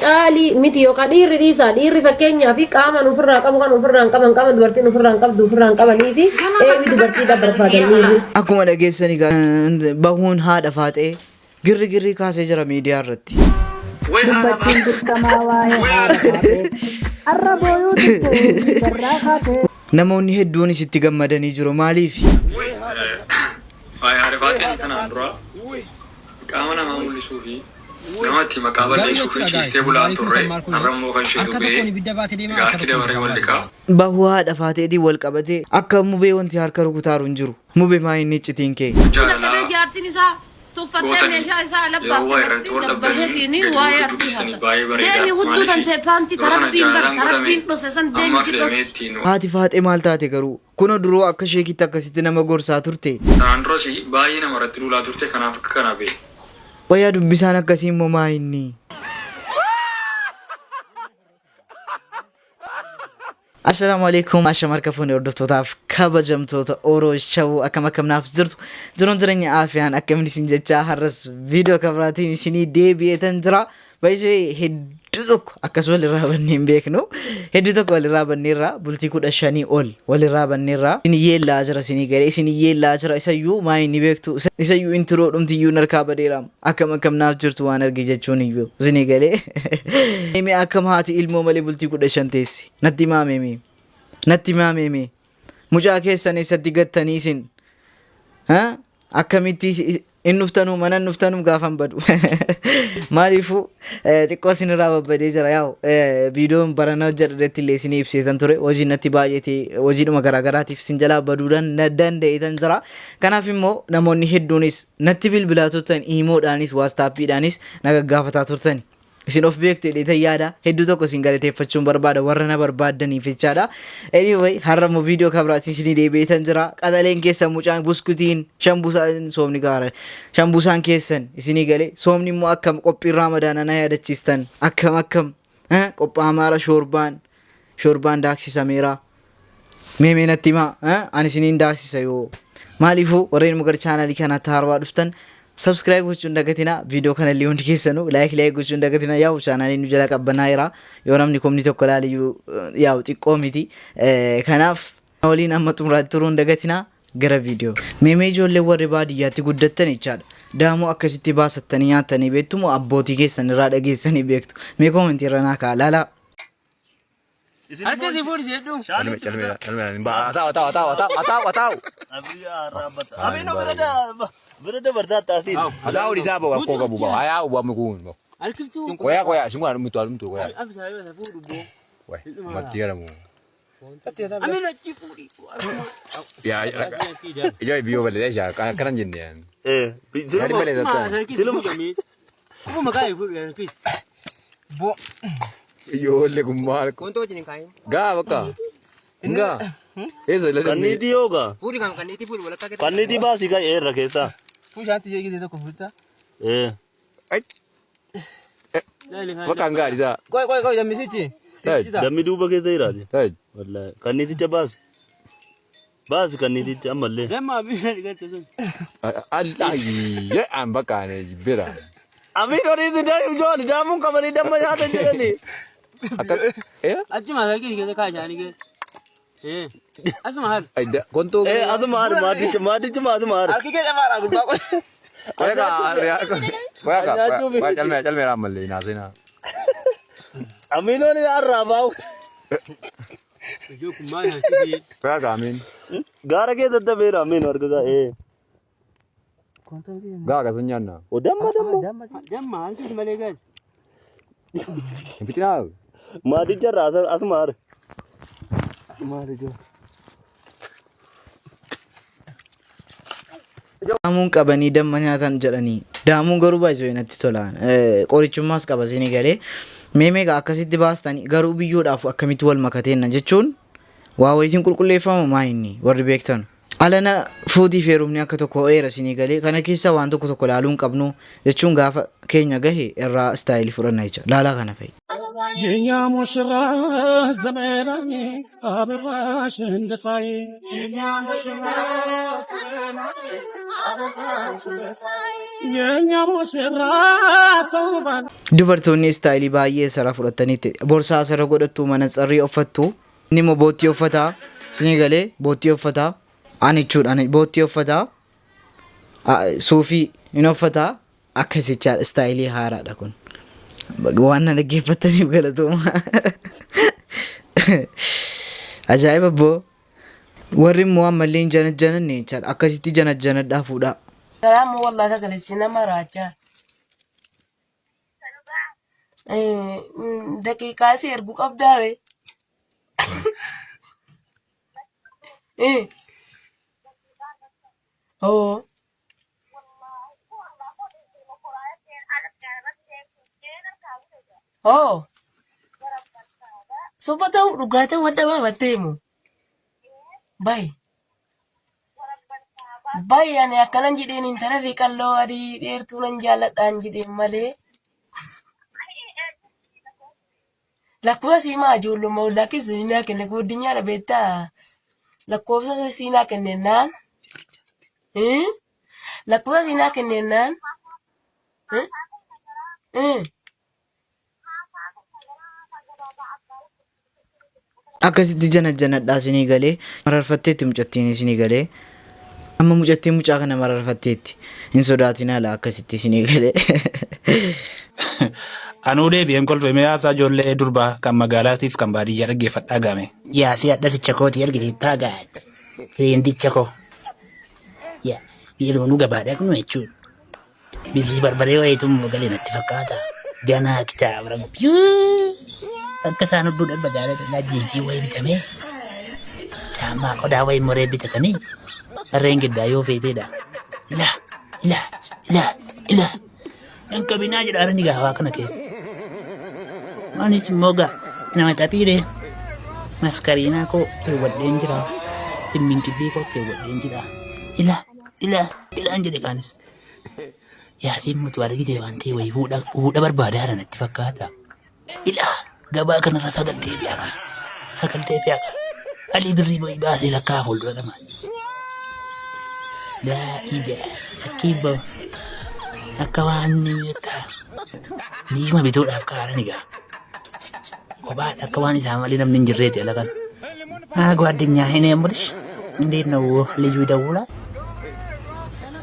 Cali miti yookaan dhiirri fakkeenyaa fi qaama nufirraa qabu kan nufirraan qaban dubartii nufirraan qabdu nufirraan qabanii fi dubartiidhaaf barbaadan dhiirri. Akkuma dhageessanii bahuun haadha faatee girri kaasee jira miidiyaa irratti. Dubbatiin dirqamaa waa'ee haadha faatee har'a booyuu dhibboo barraa kaatee. Namoonni hedduunis itti gammadanii jiru maaliif? Haadha faatee kanaan dura qaama namaa mul'isuu fi namatti maqaa balleessuu fi ciistee bulaan turre har'ammoo kan ishee dubbee gaatti dabaree wal dhiqaa. Bahuu haadha faateetiin wal qabatee akka mubee wanti harka rukutaaru hin jiru. Mubee maa inni iccitiin kee? Jaartiin isaa tuffattee meeshaa isaa labbaaftee dabbaseetiin waa'ee arsiisa. Deemi hudduu tantee paantii tarabbiin dhose san deemi kidhos. Haati faatee maal taate garuu? Kuna duroo akka sheekitti akkasitti nama gorsaa turte. Kanaan duras baay'ee namarratti duulaa turte kanaaf akka kanaa beeku. Wayyaa dubbisaan akkasii immoo maa inni? Assalaamu alaikum ashamarka fuuni hordoftotaaf kabajamtoota Oroos Shawuu akkam naaf jirtu jiruun jireenya aafiyaan akkamiin isin jechaa har'as viidiyoo kabraatiin isinii deebi'eetan jira. Baay'ee hedduu tokko akkas walirraa bannee hin beeknu. Hedduu tokko walirraa banneerra bultii 15 ol walirraa banneerra. Isin yeellaa jira isinii galee isin yeellaa jira isayyuu maa inni beektu isayyuu intiroo dhumtiyyuu narkaa badeeraam akkam naaf jirtu waan arge jechuun iyyuu isinii galee. Mee akkam haati ilmoo malee bultii 15 teessi natti maamee mucaa keessan eessatti gattanii isin akkamitti in nuftanu mana nuftanu gaafan badu maalifu xiqqoo isinirraa babbadee jira yaa'u viidiyoon barana hojjedhetti illee isinii ibseetan ture hojii natti baay'ate hojiidhuma garaagaraatiif isin jalaa baduudhaan danda'eetan jira. Kanaaf immoo namoonni hedduunis natti bilbilaa turtan iimoodhaanis waastaappiidhaanis na gaggaafataa turtani. Isin of beektu jedhee yaada hedduu tokko isin galateeffachuun barbaada warra na barbaadaniif jechaadha. Anyway har'a immoo viidiyoo kabraatiin isinii deebi'eetan jira. Qaxaleen keessan mucaan buskutiin shambusaan soomni gaara shambusaan keessan isinii galee soomni immoo akkam qophii ramadaana na yaadachiistan akkam qophii amaara shoorbaan daaksisameera. Meemee natti himaa ani isiniin daaksisa yoo maaliifuu warreen mugar chaanaalii kanatti haarawaa dhuftan subscribe gochuun dagatina video kana illee hundi keessanuu like gochuun dagatina yaa'u chaanaalii nu jala qabbanaa jira yoo namni komni tokko ilaaliyyuu yaa'u xiqqoo miti kanaaf waliin amma xumuraatti turuun dagatina gara video. Meemee ijoollee warri baadiyyaatti guddattan jechaadha. Daamoo akkasitti baasattanii nyaatanii beektu moo abbootii keessan irraa dhageessanii beektu? Mee koomentii irra naa kaa laala. Harkisi fuudhi jedhu. Ataa'u. Abino berada bertaasi. Ataa'u di sabo aku kabu bawa. Ayah uang mukun. Harkiftu. Koya simu ada mutu koya. Abis saya fuudhi bo. Wah mati karamu. Amina cipuri. Ya bio balik aja kanan jendian. Jadi balik satu. Silum kami. Aku makai fuudhi harkis. Bo. Yo le kumar. Konto jenis kain. Ga baka. Enggak. Eso le. Kaniti होगा. Fuudhi kan kaniti fuudhi wala kaget. Kaniti basi का ये रखे था. Fuudhi anti jadi kita kufuta. Baka enggak dia. Koi jam misi. Dami duba के दे रहा है. वल्ला kaniti चा bas kaniti चा मल्ले. Jam abi ni kita tu. Allah ya am baka ne bira. Abi orang itu dah jual jamu kamari dah macam ada je ni. Akan Aji mahal kita kaya ni ke. Asu mahal. Ada konto. Adu mar cuma adu mar. Alki kita marah aku bawa. Chal me ramal le na sina. Amino ni arra bau. Jo kumai harkisi. Koya ga amin. Gara ke dadda bera amin और का Ga sunyan na. O damma. Jam mahal tu malega. Fitina. Madi चा राजा adu mar. Daamuun qabanii damma nyaatan jedhanii daamuun garuu baay'ee natti tolaan qorichummaas qaba isinii galee meemee akkasitti baastanii garuu biyyoodhaaf akkamitti wal makateena jechuun waa wayitiin qulqulleeffama maa inni warri beektan. Alana fuudhii feerumni akka tokko eera isinii galee kana keessa waan tokko laaluun qabnu jechuun gaafa keenya gahe irraa istaayilii fudhanna jecha laalaa kana fa'i. የኛ ሙሽራ ዘመናዊ አበባሽ እንደ ፀሐይ የኛ ሙሽራ ተውባን dubartoonni istaayilii baay'ee sara fudhataniitti borsaa sara godhattu manatsarrii uffattu inni immoo boottii uffataa sinii galee boottii uffataa ani jechuudhaan boottii uffataa suufii hin uffataa akkasichaadha istaayilii haaraadha kun waan na dhaggeeffataniif galatooma ajaa'iba boo warri immoo ammallee hin janajjananne jechaadha akkasitti janajjanadhaa fuudhaa. Salaamu wallah tagalechi nama raajaa. Daqiiqaa si ergu qabdaare. Oh. Oh. Supaya tahu rugata wada bawa temu. Bye. Baay'een akkanan jedheen intala fi qalloo adii dheertuu nan jaalladhaan jedheen malee lakkoofsa siimaa ijoollummaa lakkis siinaa kenne guddinyaadha beektaa lakkoofsa siinaa kennennaan lakkoofsa siinaa kennennaan akkasitti janajjanadhaa sinii galee mararfatteetti mucattiin sinii galee amma mucattiin mucaa kana mararfatteetti hin sodaatinaa laa akkasitti sinii galee. Anuu deebi'een kolfamee haasaa ijoollee durbaa kan magaalaatiif kan baadiyyaa dhaggeeffadhaa game. Yaa si adhasicha kooti argiteettaa gaadha. Fireendicha koo. Yaa yeroo nu gabaadhaa kunu jechuudha. Birrii barbaree wayiitu galee natti fakkaata. Ganaa kitaaba ramu. Akka isaan hudduu dhabba jaaladha jiinsii wayii bitamee. Caammaa qodaa wayii moree bitatanii. Harreen giddaa yoo feeteedha. Ila. Yan kabinaa jedhaa ni gaawaa kana keessa. Anis immoo nama xapiiree maskariinaa koo keewwadheen jira. Simminkiddee koos keewwadheen jira. Ilaan jedhe kaanis. Yaasiin mutu argite waan ta'e wayii fuudha barbaadaa natti fakkaata. Gabaa kanarra sagaltee fi'aqa. Alii birrii wayii baasee lakkaa fuuldura namaa. Akiba akka waan niima bituudhaaf kaaran egaa kophaadha akka waan isaa malee namni hin jirreeti alakan ጓደኛዬ ነው የምልሽ እንዴት ነው ልጁ ይደውላል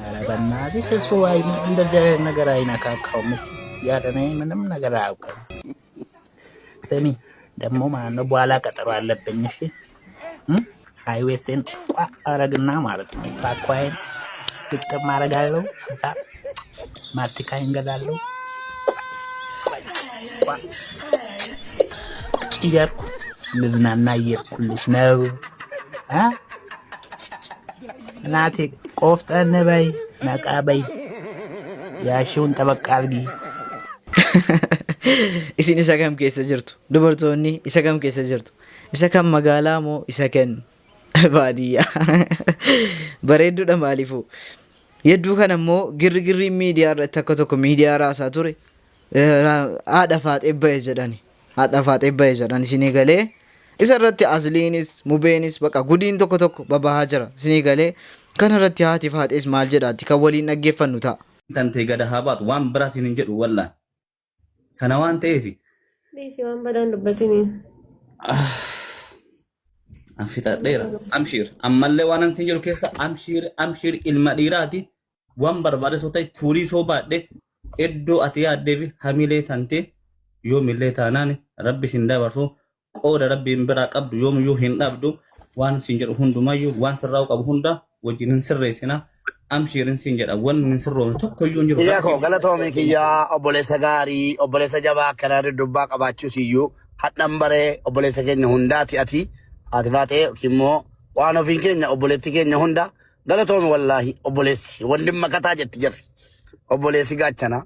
ኧረ በእናትሽ እሱ እንደዚህ አይነት ነገር አይነካካውም ያደነ ምንም ነገር አያውቅም ስሚ ደግሞ ማለት ነው በኋላ ቀጠሮ አለብኝ እሺ ሃይዌስቴን አረግና ማለት ነው ታኳይን ግጥም አረጋለሁ ከዛ ማስቲካይን ገዛለሁ እያልኩ ልዝናና እየሄድኩልሽ ነው እናቴ ቆፍጠን በይ ነቃ በይ ያሽውን ጠበቅ አድርጊ isin isa kam keessa jirtu dubartoonni isa kam keessa jirtu isa kan magaalaa moo isa kan baadiyyaa bareedduudha maaliifuu yedduu kana immoo girgirri miidiyaa irratti akka tokko miidiyaa raasaa ture haadha faaxee ba'e jedhan isinii galee isa irratti asliinis mubeenis baqa gudiin tokko babahaa jira isinii galee kana irratti haati faaxees maal jedhaatti kan waliin dhaggeeffannu ta'a. Tantee gada haa baatu waan biraatiin hin jedhu wallaan kana waan ta'eef. Dhiisii waan badaan dubbatini. Anfitadheera amshiir ammallee waan ansin jedhu keessa amshiir ilma dhiiraati waan barbaade soo ta'e fuulii soo baadhe iddoo ati yaaddee fi hamilee tantee yoomillee taanaan rabbi sin dabarsu qooda rabbiin biraa qabdu yoomiyyuu hin dhabdu waan sin jedhu hundumayyuu waan sirraa'u qabu hunda wajjin hin sirreessina amshiirin sin jedha waan hin sirroomne tokkoyyuu hin jiru. Ija koo galatoomii kiyyaa obboleessa gaarii obboleessa jabaa akkanaa dubbaa qabaachuus iyyuu hadhan baree obboleessa keenya hundaati ati baatee immoo waan ofiin keenya obboleetti keenya hunda galatoomii wallaahi obboleessi wanti makataa jetti jirri obboleessi gaachana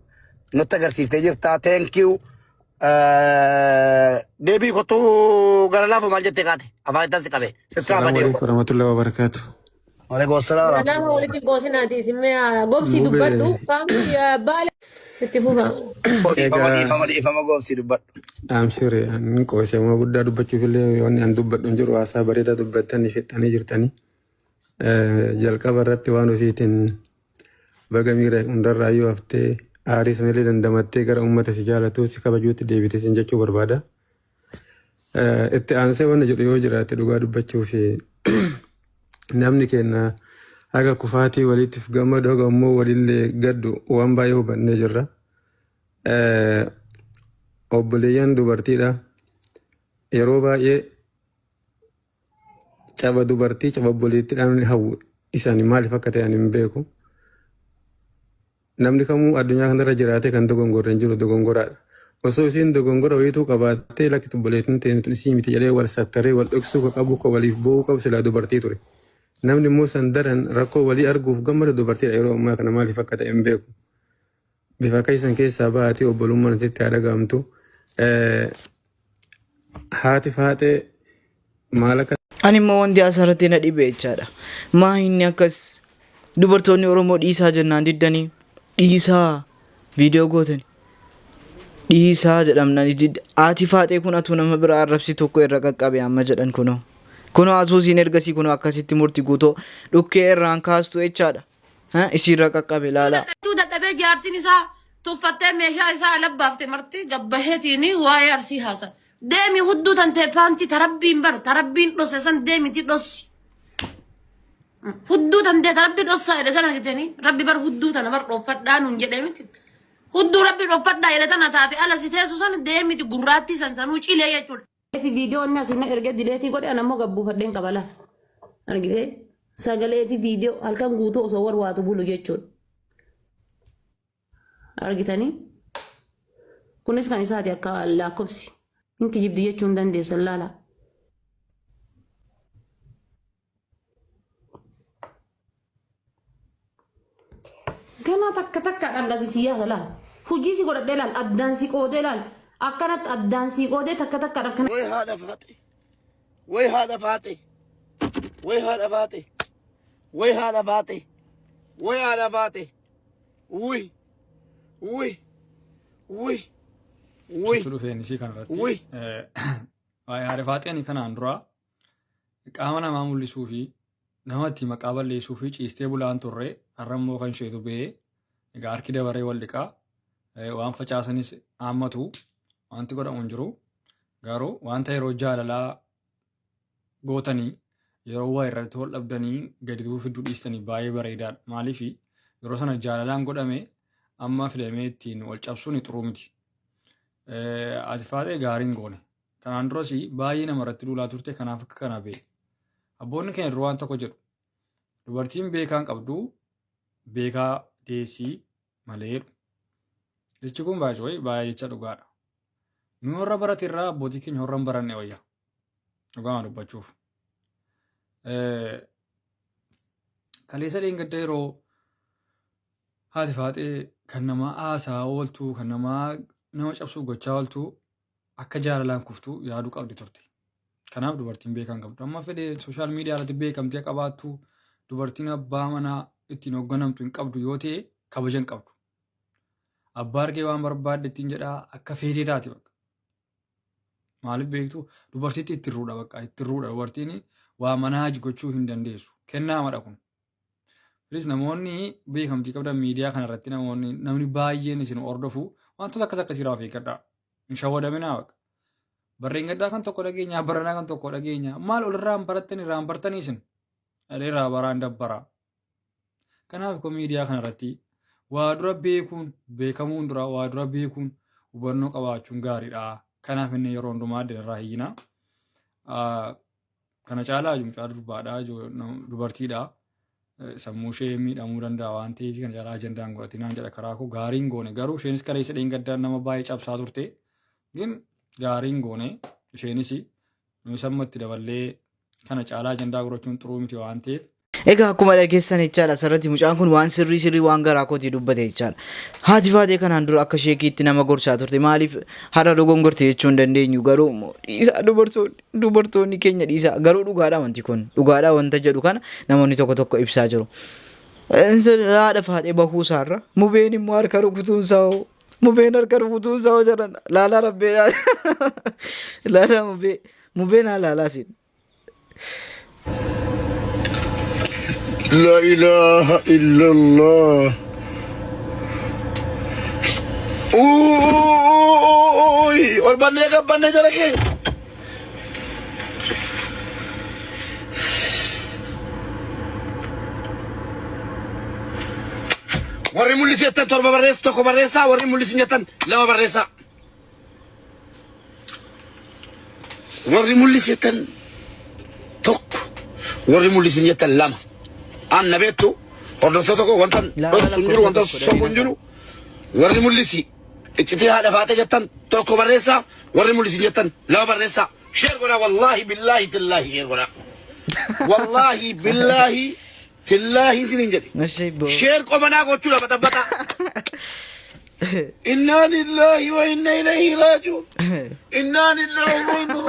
nutti agarsiiftee jirta teenkiyu deebii kottuu gara laafu maal jettee kaate afaan ittaan si qabe. Assalamu alaikum warahmatullahi wabarakatuh. Waalaikum salaam. Nama walitti goosinaati simmee gobsi dubbadhu qaamni baala itti fufa. Ifama gobsi dubbadhu. Amshire ani qoosama guddaa dubbachuuf illee wanni an dubbadhu hin jiru haasaa bareedaa dubbattanii fixanii jirtanii. Jalqaba irratti waan ofiitiin baga miira hundarraa yoo haftee aarii sanillee dandamattee gara uummata si jaalatu si kabajuutti deebite sin jechuu barbaada. Itti aansee wanna jedhu yoo jiraate dhugaa dubbachuuf namni keenya haga kufaatii waliitiif gammadu haga immoo walillee gaddu waan baay'ee hubannee jirra. Obboleeyyan dubartiidha. Yeroo baay'ee caba dubartii caba obboleettiidhaan hawwu isaan maaliif akka ta'an hin beeku. Namni kamuu addunyaa kanarra jiraate kan dogongorre hin jiru dogongoraadha. Osoo isiin dogongora wayituu qabaattee lakkitu obboleettiin ta'e isii miti jedhee wal sattaree wal dhoksuu qabu waliif bo'uu qabu silaa dubartii ture. Namni immoo san daran rakkoo walii arguuf gammada dubartiidha yeroo ammaa kana maaliif akka ta'e hin beeku. Bifa keessan keessaa baatee obbolummaan sitti haa dhagahamtu. Haati faatee maal akka. Ani immoo wanti asirratti na dhibe jechaadha. Maa inni akkas dubartoonni Oromoo dhiisaa jennaan diddanii dhiisaa viidiyoo gootani. Dhiisaa jedhamnaan haati faatee kun atuu nama biraa arrabsi tokko irra qaqqabe amma jedhan kunoo. Kunoo asuusiin ergasii kunoo akkasitti murtii guutoo dhukkee irraan kaastu jechaadha. Isiirra qaqqabe laalaa. Dadhabee jaartiin isaa tuffattee meeshaa isaa labbaaftee marti gabbaheetiin waa'ee arsii haasa. Deemi hudduu tantee paantii tarabbiin bar tarabbiin dhosse san deemiti dhossi. Hudduu tantee tarabbii dhossaa jedhe sana argitanii rabbi bar hudduu tana bar dhoffadhaa nuun jedhee miti. Hudduu rabbi dhoffadhaa jedhe tana taate ala si teessu san deemiti gurraattii san sanuu cilee jechuudha. Viidiyoo inni asiin erga dileetii godhe anammoo gabbuufadheen qabala. Argitee sagalee fi viidiyoo halkan guutuu osoo warwaatu bulu jechuudha. Argitanii kunis kan isaati akka lakkoofsi. Inki jibdi jechuun dandeessan laala. Kana takka takka dhangasi yaasa laala. Hujii si godhadhee laala. Addaan si qoodee laala. Akkanatti addaan si qoodee takka takka rakkana. Way haadha faate. Way haadha faate. Way haadha faate. Way haadha faate. Way haadha faate. Uy. Uy. Uy. Uy. Dhufeen ishii kanarratti waa'ee haadha faaxeen kanaan dura qaama namaa mul'isuu fi namatti maqaa balleessuu fi ciistee bulaan turre har'ammoo kan isheetu ba'ee egaa harki dabaree wal dhiqaa waan facaasanis haammatu wanti godhamu hin jiru garuu wanta yeroo jaalalaa gootanii yeroo waa irratti wal dhabdanii gadituu fidduu dhiistanii baay'ee bareedaadha maaliif yeroo sana jaalalaan godhame amma filamee ittiin wal cabsuun xuruu miti. Ati faatee gaariin goone. Kanaan duras baay'ee namarratti duulaa turte kanaaf akka kana ba'e. Abboonni keenya duraan waan tokko jedhu. Dubartiin beekaan qabdu beekaa deessii maleedhu. Jechi kun baay'ee jecha dhugaadha. Nu warra baratirraa abbootii keenya warra hin baranne wayya. Dhugaama dubbachuuf. Kaleessa dheengadda yeroo haati faatee kan namaa haasaa ooltu kan nama cabsuu gochaa ooltu akka jaalalaan kuftu yaaduu qabdi turte. Kanaaf dubartiin beekaan qabdu. Amma fedhee sooshaal miidiyaa irratti beekamtee qabaattu dubartiin abbaa manaa ittiin hoogganamtu hin qabdu yoo ta'e kabaja hin qabdu. Abbaa argee waan barbaadde ittiin jedhaa akka feetee taati bakka. Maaliif beektu dubartiitti ittirruudha bakka ittirruudha dubartiin waa manaa gochuu hin dandeessu. Kennaa madha kun. Kunis namoonni beekamtii qabdan miidiyaa kanarratti namni baay'een isin hordofu wantoota akkas akkasii irraa of eeggadhaa. Hin shawwadaminaa baqa. Barreen gaddaa kan tokko dhageenya baranaa kan tokko dhageenya maal olirraa hin barattan irraa hin bartanii isin irraa baraan dabbaraa. Kanaaf kun miidiyaa kanarratti waa dura beekuun beekamuun dura waa dura beekuun hubannoo qabaachuun gaariidha. Kanaaf inni yeroo hundumaa adda irraa hiyyina. Kana caalaa mucaa durbaadhaa dubartiidhaa. Sammuu ishee miidhamuu danda'a waan ta'eef kan jaalaa ajandaan godhatinaan jedha karaa koo gaariin goone garuu isheenis kaleessa dheengaddaan nama baay'ee cabsaa turte gin gaariin goone isheenis nuyi sammatti daballee kana caalaa ajandaa godhachuun xuruu miti waan ta'eef Egaa akkuma dhageessan jechaadha asirratti mucaan kun waan sirrii waan garaa kootii dubbate jechaadha. Haati faatee kanaan dura akka sheekiitti nama gorsaa turte maaliif haadha dogongorte jechuu hin dandeenyu garuu dhiisaa dubartoonni keenya dhiisaa garuu dhugaadha wanti kun dhugaadha wanta jedhu kana namoonni tokko ibsaa jiru. Haadha faatee bahuusaarra mubeen immoo harka rukutuunsaa mubeen harka rukutuunsaa jedhan laalaa rabbee laalaa mubeen haa laalaa siin. لا إله إلا الله أوي والبنية جلك وري مولي سيتن تربة بريس توكو بريسا وري مولي سيتن لا بريسا وري مولي سيتن توك وري مولي سيتن لما أنا بيتو قدرتك وانتن سنجرو وانتن سبنجرو وري مولسي اجتي هذا فاتح جتن توكو بريسا وري مولسي جتن لا بريسا شير قنا والله بالله تالله شير قنا والله بالله تالله سنين جدي شير قمنا قوتشولا بتا إنا لله وإنا إليه راجعون إنا لله وإنا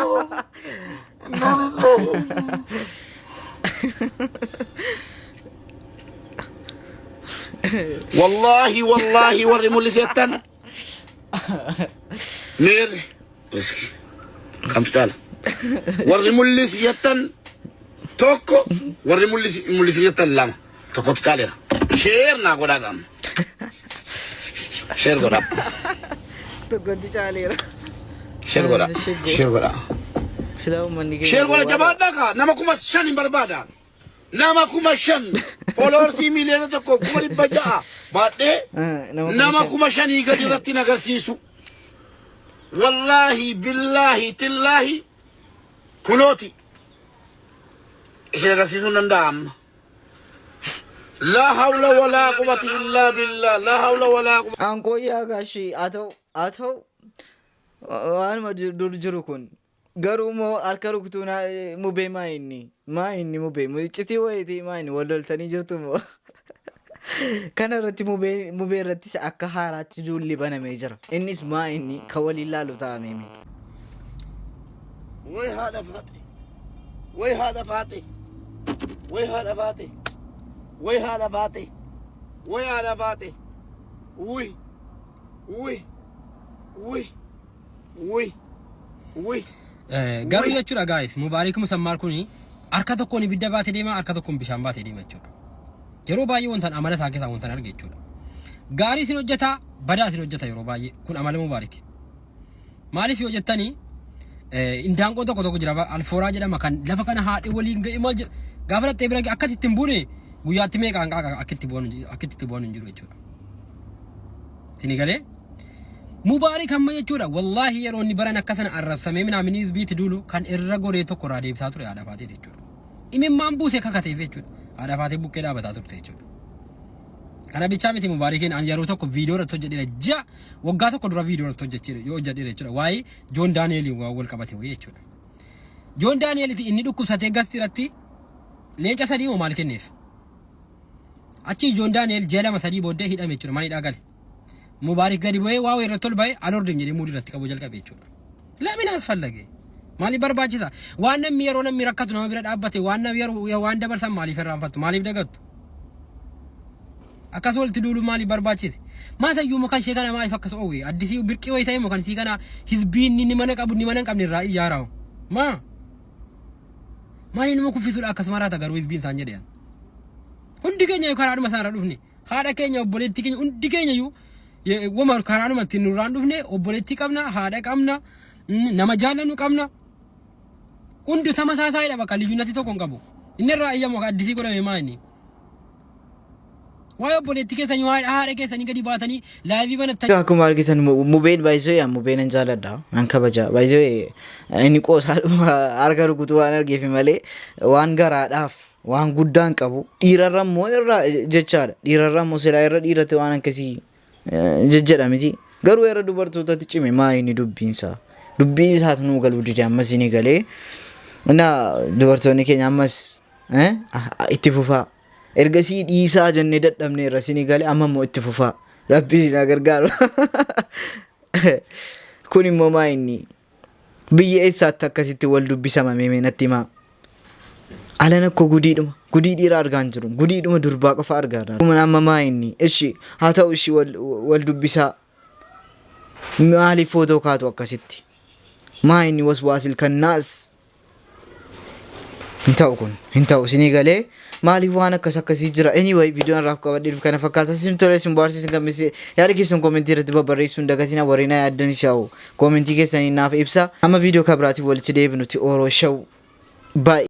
لله والله وري مولي سيتن مير كم تالا وري مولي سيتن توكو وري مولي سيتن لام توكو تالا شير ناقودا كم شير غودا توكو تالا شير غودا شير غودا جبادا كا نمكم شاني بربادا nama kuma shan followers miliyoona tokko kuma dhibba ja'a baadhee nama kuma shanii gadi irratti nagarsiisu wallahi billahi tillahi kunooti ishee agarsiisuu hin danda'amne la hawla wala quwwata illa billah la hawla wala quwwata ankoyyaa gaashii haa ta'u waanuma dur jiru kun garuu moo harka rukutuun mubee maa inni mubee mucitii wayitii maa inni wal loltanii jirtu moo kana irratti mubee irrattis akka haaraatti duulli banamee jira innis maa inni kan waliin laalu ta'amee way haadha faate way haadha faate way haadha faate way haadha faate way haadha faate uy garuu jechuudha guys mubaarik musammaar kuni harka tokkoon ibidda baatee deema harka tokkoon bishaan baatee deema jechuudha yeroo baay'ee wantan amala isaa keessaa wantan arge jechuudha gaarii isin hojjeta badaa isin hojjeta yeroo baay'ee kun amala mubaarik maaliif yoo jettanii indaanqoo tokko jira alfooraa jedhama kan lafa kana haadhi waliin ga'e maal jedha gaafa dhattee bira akkasitti hin buune guyyaatti meeqa hanqaaqa akkitti bu'an hin jiru jechuudha isin galee mubaarik amma jechuudha wallahi yeroo inni baran akkasana arrabsamee minaaminii hizbiitti duulu kan irra goree tokko irraa deebisaa ture haadha faatee jechuudha imimmaan buusee kakateef jechuudha haadha faatee bukkee dhaabataa turte jechuudha kana bichaa miti mubaarikiin an yeroo tokko viidiyoo irratti hojjedheera waggaa tokko dura viidiyoo irratti hojjedheera jechuudha waa'ee joon daani'eel wal qabate wayii jechuudha joon daani'eel inni dhukkubsatee gasti irratti leenca sadii moo maal kenneef achi joon daani'eel jeelama sadii booddee hidhame jechuudha manidhaa gale mubaarik gadi bu'ee waa irratti tol ba'ee alordin jedhee muudii irratti qabu jalqabe jechuudha lamin asfallage maaliif barbaachisa waan namni yeroo namni rakkatu nama bira dhaabbate waan namni yeroo waan dabarsan maaliif irraanfattu maaliif dagattu akkas walitti duulu maaliif barbaachise maasayyuu mukaan ishee kana maaliif akkas oowwe addisii birqii wayii ta'e mukaan isii kana hizbiin ni mana qabu ni mana hin qabne irraa iyyaaramu maaliif nama kuffisuudha akkas maraata garuu hizbiin isaan jedhan hundi keenya karaadhuma isaanirra dhufne haadha keenya obboleetti keenya hundi keenya iyyuu wama karaadhuma ittiin nurraan dhufne obboleetti qabna haadha qabna nama jaallannu qabna hundi sama saasaayidha bakka liyyuunatti tokko hin qabu inni irraa iyyamu addisii godhame maa inni waa'ee obboleetti keessanii waa'ee haadha keessanii gadi baatanii laayivii banatanii akkuma argitan mubeen baay'isoo mubeen hin jaaladha an kabaja baay'isoo inni qoosaadhuma harka rukutuu waan argeef malee waan garaadhaaf waan guddaan qabu dhiirarra immoo irraa jechaadha dhiirarra immoo silaa irra dhiirate waan akkasii jejjedha miti garuu irra dubartootatti cime maa inni dubbiin isaatu nuu galuu dide ammas inni galee na dubartoonni keenya ammas itti fufaa. Ergasii dhiisaa jennee dadhabne irra sinii galee amma immoo itti fufaa. Rabbi na gargaaru. Kun immoo maa inni biyya eessaatti akkasitti wal dubbisama mee natti himaa. Alan akko gudiidhuma gudii dhiiraa argaa hin jiru. Gudiidhuma durbaa qofa argaa jira. Kun amma maa inni ishi haa ta'u ishi wal dubbisaa. Maaliif footoo kaatu akkasitti? Maa inni waswaasil kannaas. Hin ta'u sinii galee maaliif waan akkasii jira. Anyway viidiyoon raaf qabadheef kana fakkaata. Sin tole sin bohaarse sin gammachiise. Yaada keessan koomentii irratti barreessuu hin dagatinaa. Warreen yaaddan shaa'u koomentii keessanii naaf ibsa. Amma viidiyoo kabiraatiif walitti deebinutti Orooshaw. Bye.